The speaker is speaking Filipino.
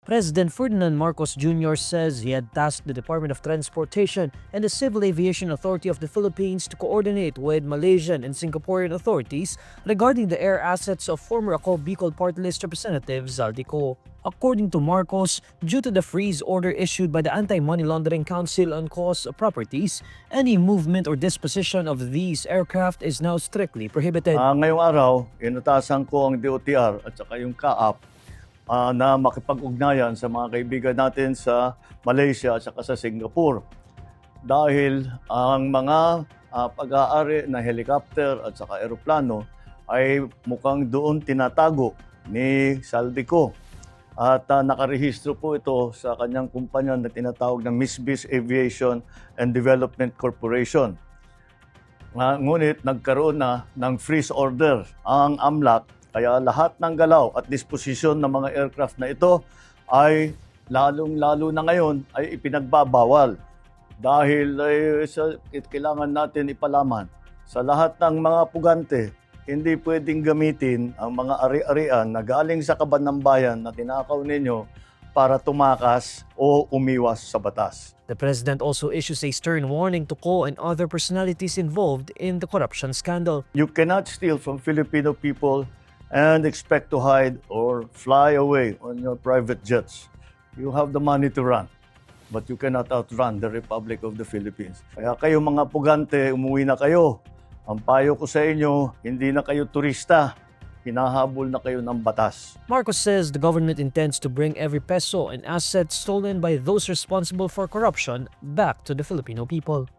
President Ferdinand Marcos Jr. says he had tasked the Department of Transportation and the Civil Aviation Authority of the Philippines to coordinate with Malaysian and Singaporean authorities regarding the air assets of former Ako Bicol Party List Representative Zaldico. According to Marcos, due to the freeze order issued by the Anti-Money Laundering Council on cost of properties, any movement or disposition of these aircraft is now strictly prohibited. Ngayong araw, inutasan ko ang DOTR at saka yung CAAP na makipag-ugnayan sa mga kaibigan natin sa Malaysia at saka sa Singapore. Dahil ang mga pag-aari na helicopter at saka eroplano ay mukhang doon tinatago ni Zaldico. At nakarehistro po ito sa kanyang kumpanya na tinatawag na Misbis Aviation and Development Corporation. Ngunit nagkaroon na ng freeze order ang AMLAC, kaya lahat ng galaw at disposisyon ng mga aircraft na ito ay lalong-lalo na ngayon ay ipinagbabawal. Dahil kailangan natin ipalaman sa lahat ng mga pugante, hindi pwedeng gamitin ang mga ari-arian na galing sa kaban ng bayan na tinakaw ninyo para tumakas o umiwas sa batas. The president also issues a stern warning to Ko and other personalities involved in the corruption scandal. You cannot steal from Filipino people and expect to hide or fly away on your private jets. You have the money to run, but you cannot outrun the Republic of the Philippines. Kaya kayo mga pugante, umuwi na kayo. Ang payo ko sa inyo, hindi na kayo turista. Hinahabol na kayo ng batas. Marcos says the government intends to bring every peso and asset stolen by those responsible for corruption back to the Filipino people.